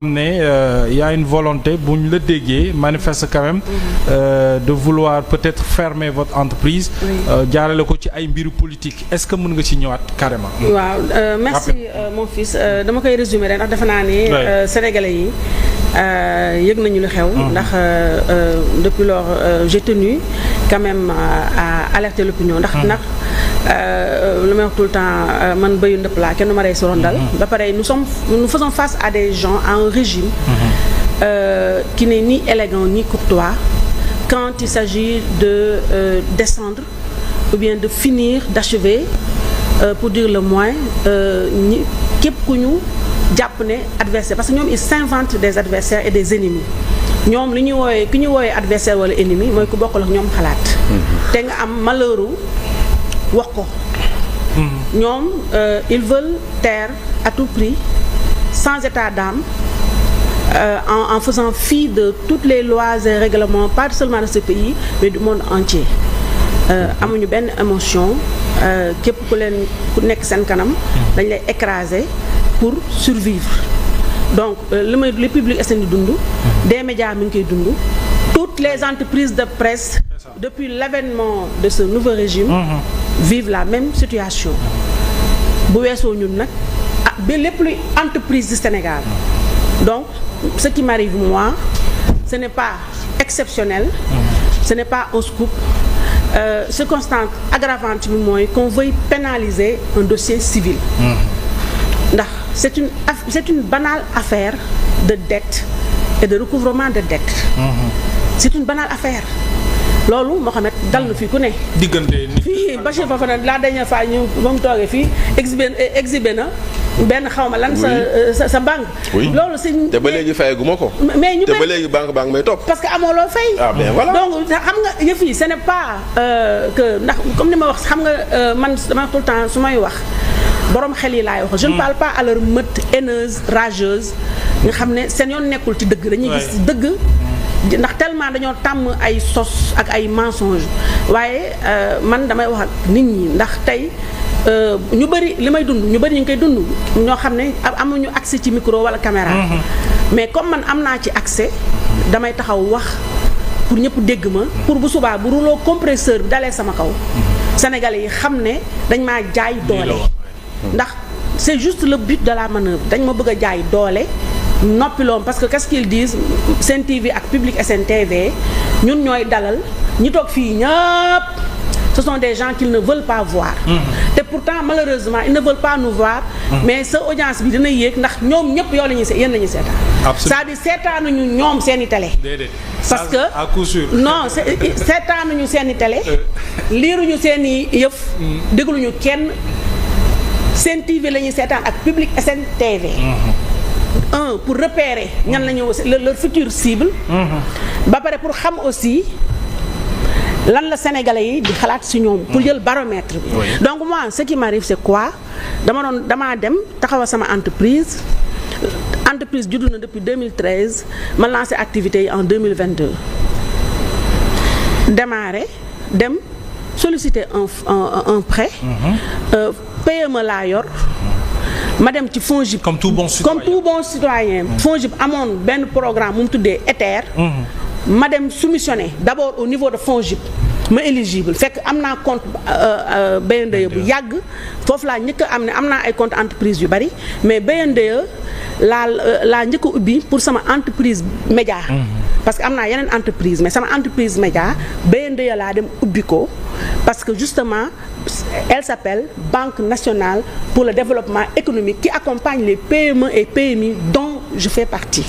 mais y a une volonté bu ñu la déggee manifeste quand même de vouloir peut-être fermer votre entreprise jaarale ko ci ay mbiru politique est-ce que mën nga ci ñëwaat carrément. waaw merci mon fils dama koy résumer rek ndax defe naa ne sénégalais yi yëg nañu lu xew. ndax depuis lors j'ai tenu quand même à alerter l'opinion ndax lu may wax tout le temps man bëyu ndëpp laa kenn du ma rey si rondal ba pare nous faisons face à des gens à un régime qui n'est ni élégant ni courtois quand il s'agit de descendre ou bien de finir d'achever pour dire le moins ñi képp ku ñu jàpp ne adversaire parce que ñoom ils s'inventent des adversaires et des ennemis ñoom li ñuy wooyee ki ñuy wooyee adversaire wala ennemi mooy ku bokkul ak ñoom xalaat te nga am malheuru wax ko ñoom ils veulent taire à tout prix sans état d'âme en faisant fi de toutes les lois et règlements pas seulement de ce pays mais du monde entier amuñu benn émotion képp ku nekk seen kanam dañ lay écraser pour survivre donc li public est di dund des médias mi ngi koy dund toutes les entreprises de presse depuis l'avènement de ce nouveau régime vivent la même situation bu weesoo ñun nag ba lépp luy entreprise du Sénégal donc ce qui m'arrive moi ce n'est pas exceptionnel ce n'est pas un scoop circonstance aggravante bi mooy qu'on veuille pénaliser un dossier civil ndax c'est une banale affaire de dette et de recouvrement de dette c'est une banale affaire loolu Mohamed dal na fii ku ne. diggante fii Bachir Fofana la dernière fois ñu ba mu toogee fii exhibé na benn xawma lan sa banque. loolu c'est te ba léegi fayaguma ko. mais ñu te ba léegi banque may topp. parce que amoo loo fay. ah ben voilà donc xam nga yëf yi ce n'est pas que ndax comme ni ma wax xam nga man dama wax tout le temps su may wax borom xel yi laay wax. je ne parle pas à leur meute haineuse rageuse nga xam ne seen yoon nekkul ci dëgg dañuy gis dëgg. ndax tellement dañoo tàmm ay sos ak ay mensonges waaye man damay wax ak nit ñi ndax tey ñu bëri li may dund ñu bëri ñu ngi koy dund ñoo xam ne amuñu accès ci micro wala caméra. mais comme man am naa ci accès damay taxaw wax pour ñëpp dégg ma pour bu subaa bu rouleau compresseur bi dalee sama kaw. Sénégalais yi xam ne dañ maa jaay doole. ndax c'est juste le but de la manœuvre dañ ma bëgg a jaay doole. noppiloom parce que qu'est-ce qu'ils disent Sen TV ak Public SN TV ñun ñooy dalal ñi toog fii ñëpp ce sont des gens qu'ils ne veulent pas voir te pourtant malheureusement ils ne veulent pas nous voir mais sa audience bi dina yéeg ndax ñoom ñëpp yow la ñuy yéen la ñuy seetaan c'est-à-dire seetaanuñu ñoom seeni télé parce que à coup sûr non seetaanuñu seeni télé liiruñu seeni yëf dégluñu kenn Sen TV la ñuy seetaan ak Public SN TV pour repérer ñan la ñu leur future cible ba pare pour xam aussi lan la sénégalais yi di xalaat ci ñoom pour jël baromètre bi donc moi ce qui m'arrive c'est quoi damaa dem taxawal sama entreprise juddu na depuis 2013 ma lancé activité yi en 2022 démarré dem solliciter un prêt PME laa yor ma dem ci FONGIP comme tout bon citoyen FONGIP amoon benn programme mu mu tuddee ETER ma dem soumissionner d'abord au niveau de FONGIP ma éligible fekk am naa compte BNDE bu yàgg foofu laa njëkk a am ne am naa ay compte entreprise yu bari mais BNDE laa njëkk a ubbi pour sama entreprise média parce que am naa yeneen entreprise mais sama entreprise média BNDE laa dem ubbi ko parce que justement elle s'appelle Banque nationale pour le développement économique qui accompagne les PME et PMI dont je fais partie.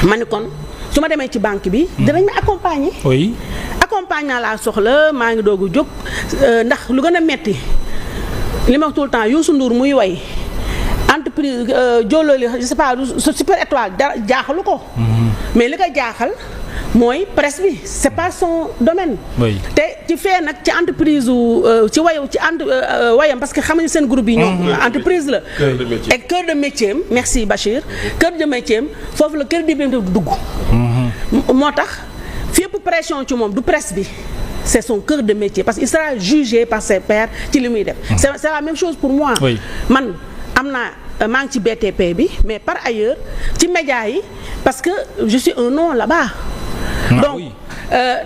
ma ne kon su ma demee ci banque bi. dinañ ma accompagner. oui accompagnement laa soxla maa ngi doog a jóg ndax lu gën a metti li ma wax tout le temps Youssou Ndour muy way entreprise Jololi je sais pas Super Étoile dara jaaxalu ko. mais li ko jaaxal. mooy presse bi c'est pas son domaine. te ci fee nag ci entreprise ci wayu ci wayam parce que xam nga seen groupe yi ñoom entreprise la. et cœur de métier merci Bachir cœur de métier foofu la cœur de métier du dugg. moo tax fépp pression ci moom du presse bi c'est son cœur de métier parce qu'il sera jugé par ses pairs ci li muy def. c'est la même chose pour moi. man am naa maa ngi ci BTP bi mais par ailleurs ci média yi parce que je suis un nom là-bas. Donc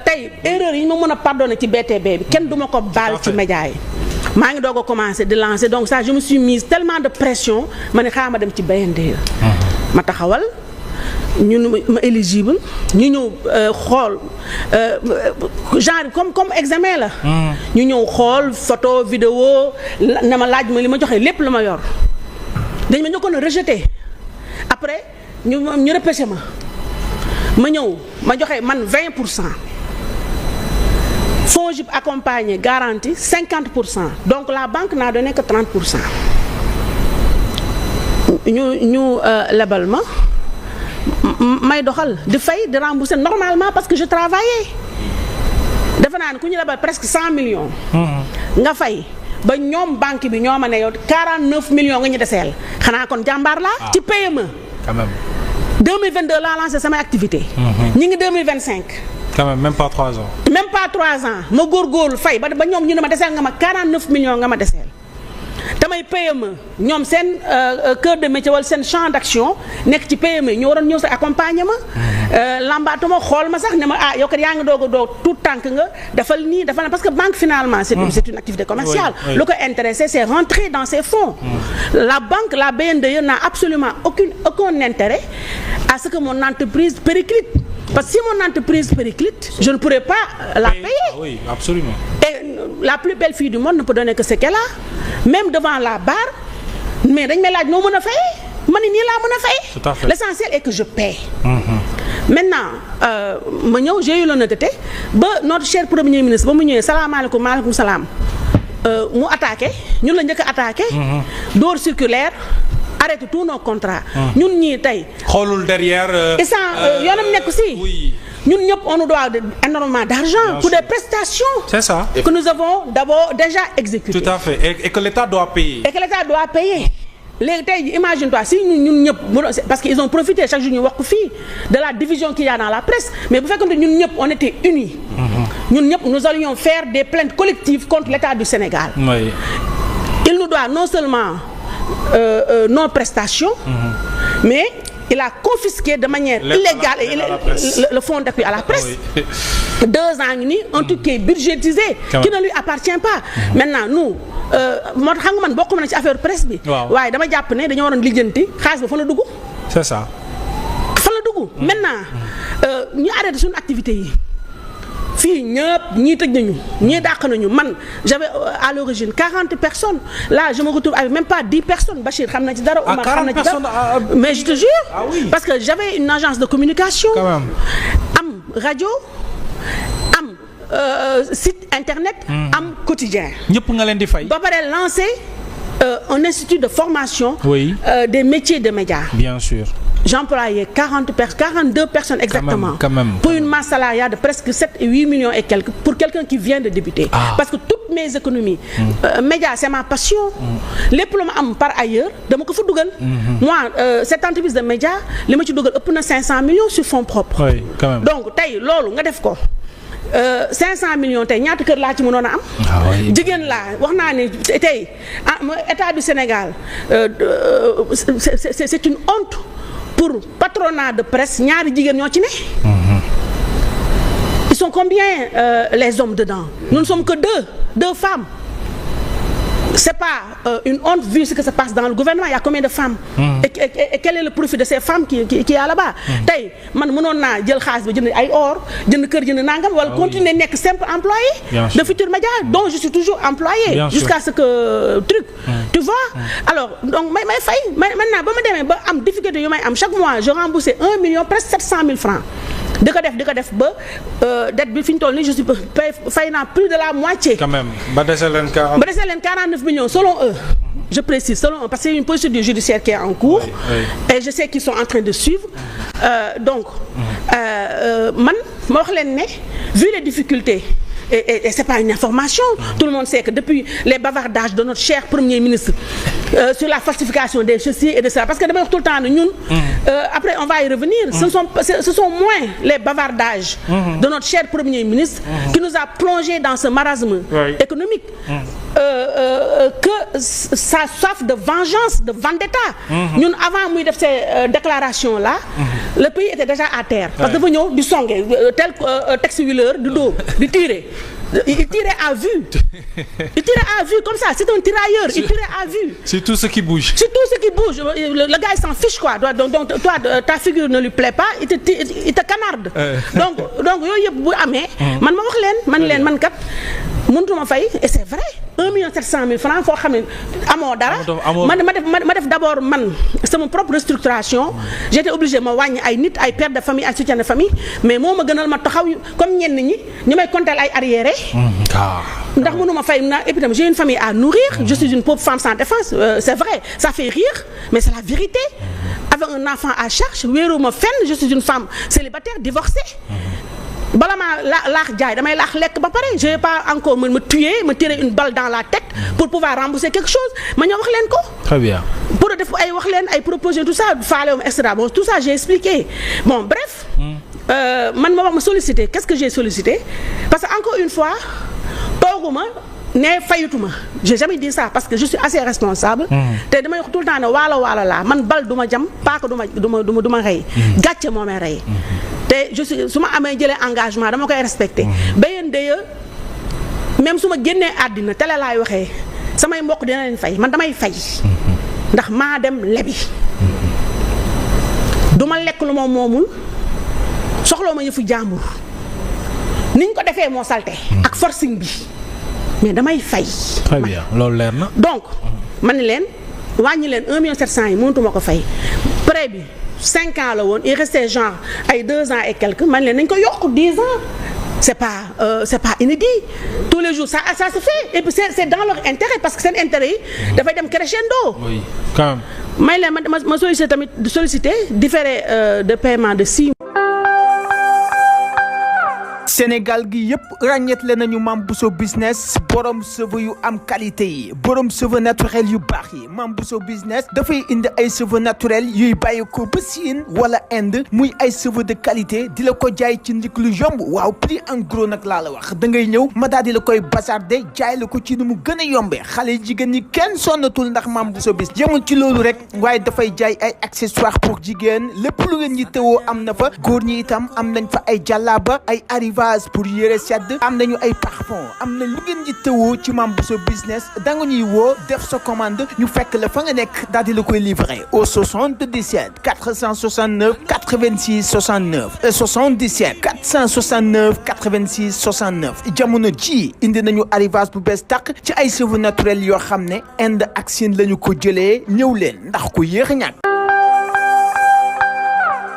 tey erreur yi ma mën a pardonner ci BTP bi kenn du ma ko baal ci média yi. maa ngi doog a commencer di lancer donc ça je me suis mise tellement de pression ma ne xaaral ma dem ci BNDE. ma taxawal ñun ma éligible ñu ñëw xool genre comme examen la. ñu ñëw xool photo vidéo na ma laaj ma li ma joxe lépp lu ma yor dañ ma ñëkkoon a rejeté après ñu repêché ma ñëw ma joxe man 20%. FONGIP accompagné garantie 50%, donc la banque n'a donné que 30%. ñu lebal ma may doxal di fay di rembourser normalement parce que je travaillais defe naa ne ku ñu lebal presque 100 millions. nga fay ba ñoom banque bi ñoo ma ne yow 49 millions nga ñu deseel xanaa kon jàmbaar laa. ci PME. quand même. 2022 laa lancé samay activité ñi ngi 2025. quand même pas 3 ans. même pas 3 ans ma góorgóorlu fay ba ñoom ñu ne ma deseel nga ma 49 millions nga ma deseel damay PME ñoom seen cœur de métier wala seen champ d'action nekk ci PME ñu waroon ñëw sa accompagner ma. lambaatu ma xool ma sax ne ma yow kat yaa ngi doog a doog tout tànk nga defal nii defal na parce que banque finalement c'est une activité commerciale. Oui. lu ko intéressé c'est rentrer dans ses fonds. La banque la BNDE n'a absolument aucun intérêt à ce que mon entreprise périclite. Parce que si mon entreprise périclite, je ne pourrais pas la payer. Oui, absolument. Et la plus belle fille du monde ne peut donner que ce qu'elle a. Même devant la barre, mais dañ may laaj noo mën a fay ma ni nii laa mën a fay. Tout à fait. L'essentiel est que je paie. Maintenant ma ñëw j'ai eu l'honnêteté ba notre cher premier ministre ba mu ñëwee salaamaaleykum maaleykum salaam mu attaqué ñun la njëkk a attaqué. door circulaire. Arrêter tous nos contrats. ñun ñii tey. xoolul derrière. yoonam nekk si. Oui. ñun ñëpp on nous doit énormément d'argent pour des prestations. C'est ça. Que nous avons d'abord déjà exécutées. Tout à fait et que l'État doit payer. Et que l'État doit payer. léegi tey imagine-toi si ñun ñëpp parce qu'ils ont profité chaque jour ñu wax ko fii de la division qu'il y a dans la presse mais bu fekkoon ne ñun ñëpp on était unis. ñun ñëpp nous allions faire des plaintes collectives contre l'État du Sénégal. Oui. Il nous doit non seulement nos prestations, mais il a confisqué de manière illégale le fonds d'appui à la presse. Oui. 2 ans ngi nii un truc qui est budgétisé qui ne lui appartient pas. Maintenant nous moo tax xam nga man bokk na ci affaire presse bi. waaye dama jàpp ne dañoo waroon lijjanti xaalis ba fa la dugg. C'est ça. fa la dugg. Maintenant ñu arrêté suñu activité yi. fii ñëpp ñii tëj nañu ñii dàq nañu man j'avais à l'origine 40 personnes là je me retrouve avec même pas 10 personnes Bachir xam na ci dara Oumar xam na ci dara mais je te jure parce que j'avais une agence de communication am radio am site internet am quotidien ñëpp nga leen di fay ba pare lancer un institut de formation des métiers de médias bien sûr. J'employais 42 personnes exactement. Quand même. Pour une masse salariale de presque 7 et 8 millions et quelques pour quelqu'un qui vient de débuter. Parce que toutes mes économies, médias c'est ma passion. Les problèmes am par ailleurs dama ko fa dugal. Moi cette entreprise de médias li ma ci dugal ëpp na 500 millions sur fonds propres. Oui, quand même. Donc tey loolu nga def ko 500 millions tey ñaata kër laa ci mënoon a am. jigéen laa wax naa ne tey état du Sénégal c'est une honte. Pour patronat de presse ñaari jigéen ñoo ci ne. Ils sont combien les hommes dedans? Nous ne sommes que deux femmes. C'est pas une honte vu ce que se passe dans le gouvernement. Il y a combien de femmes? Et quel est le profit de ces femmes qui est là-bas? Tey man mënoon naa jël xaalis ba jënd ay or jënd kër jënd nangam wala continuer nekk simple employé de Futurs Médias dont je suis toujours employé jusqu'à ce que truc tu vois alors donc may fay maintenant ba ma demee ba am difficulté yu may am chaque mois je remboursais 1 million presque 700 000 francs di ko def ba dette bi fi ñu toll nii je suis fay naa plus de la moitié. Quand même ba dese leen 49 millions selon eux. Je précise selon eux parce que c'est une procédure judiciaire qui est en cours. Et je sais qu'ils sont en train de suivre. Donc man ma wax leen ne vu les difficultés. Et c'est pas une information. Tout le monde sait que depuis les bavardages de notre cher Premier ministre sur la falsification des ceci et de cela parce que damay wax tout le temps ne ñun après on va y revenir. Ce sont moins les bavardages de notre cher Premier ministre qui nous a plongé dans ce marasme économique que sa soif de vengeance, de vendetta. Ñun avant muy def ces déclarations là, le pays était déjà à terre. Parce que dafa ñëw di songe tel Tex Willer du dóor di tirer. Il tirait à vue. Il tirait à vue comme ça. C'est un tirailleur. Il tirait à vue. C'est tout ce qui bouge. C'est tout ce qui bouge. Le gars, il s'en fiche, quoi. Donc, toi, ta figure ne lui plaît pas. Il te canarde. Donc, yooyu yëpp bu amee. man ma wax leen man kat mënutuma fay et c'est vrai 1,7 million francs foo xam ne amoo dara. ma def d'abord man sama propre restructuration. J'étais obligé ma wàññi ay nit ay père de famille ay soutien de famille mais moo ma gënal ma taxaw comme ñenn ñi ñu may compter ay arriérés. ndax mënuma fay et puis j'ai une famille à nourrir. Je suis une pauvre femme sans défense. C'est vrai ça fait rire mais c'est la vérité. Avec un enfant à charge wéeruma fenn je suis une femme célibataire divorcée. bala maa laax jaay damay laax lekk ba pare je vais pas encore me tuer me tirer une balle dans la tête pour pouvoir rembourser quelque chose ma ñëw wax leen ko. Très bien. pour def ay wax leen ay propositions tout ça faale et cetera bon tout ça j'ai expliqué bon bref. man ma wax ma solliciter qu'est-ce que j'ai sollicité parce que encore une fois tooguma ne fayutuma j'ai jamais dit ça parce que je suis assez responsable. te damay wax tout le temps ne waalo laa man bal du ma jam paaka du ma rey. gàcce moo may rey. te je suis su ma amee jëlee engagement dama koy respecté. béyeen deye même su ma génnee àddina télé laay waxee samay mbokk dina leen fay man damay fay. ndax maa dem lebi. du ma lekk lu ma moomul soxloo ma yëfu jàmbur niñ ko defee moo salte ak forcing bi. mais damay fay. Très bien loolu leer na. donc man ni leen wàññi leen 1,7 million yi mënutuma ko fay prêt bi 5 ans la woon il restait genre ay 2 ans et quelques man leen nañ ko yokk 10 ans c'est pas inédit tous les jours ça se fait et puis c'est dans leur intérêt parce que seen intérêt yi dafay dem crescendo. Oui quand même. may leen ma sollicité tamit différé de paiement de 6 mois. Sénégal gi yëpp ràññetle nañu Mame Bousso business borom cheveux yu am qualité yi borom cheveux naturel yu baax yi Mame Bousso business dafay indi ay cheveux naturel yuy bàyyi ko ba Chine wala Inde muy ay cheveux de qualité di la ko jaay ci ndik lu yomb waaw prix en gros nag laa la wax da ngay ñëw ma daal di la koy bazarder jaay la ko ci nu mu gën a yombee xale jigéen ñi kenn sonnatul ndax Mame Bousso business yemul ci loolu rek waaye dafay jaay ay accessoires pour jigéen lépp lu ngeen ñi teewoo am na fa góor ñi itam am nañ fa ay jàllaaba ay arrivage pour yére sedd am nañu ay parfum am na lu ngeen ñi teewoo ci Mame Bousso business da nga ñuy woo def sa commande ñu fekk la fa nga nekk daal di la koy livrer au 77 469 86 69 77 469 86 69 jamono ji indi nañu arrivage bu bees tàq ci ay cheveux naturels yoo xam ne Inde ak Chine lañu ko jëlee ñëw leen ndax ku yéex a ñàkk.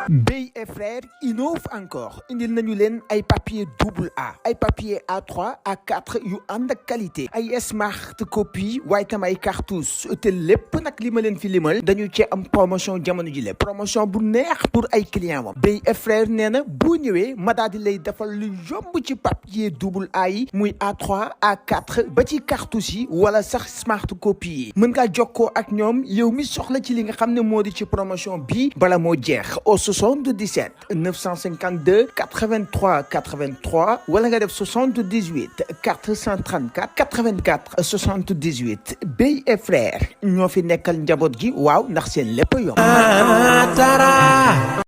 Bey et frères innove encore indil nañu leen ay papier double A ay papier A3 A4 yu ànd ak qualité ay smart copie waaye tam ay cartouche te lépp nag li ma leen fi limal dañu cee am promotion jamono ji le promotion bu neex pour ay clients wam Bey et frères nee na boo ñëwee ma daal di lay defal lu yomb ci papier double A yi muy A3 A4 ba ci cartouche yi wala sax smart copie yi mën ngaa jokkoo ak ñoom yow mi soxla ci li nga xam ne moo di ci promotion bi bala moo jeex 77 952 83 83 wala nga def 78 434 84 78 Bey et frères ñoo fi nekkal njaboot gi waaw ndax seen lépp yomb.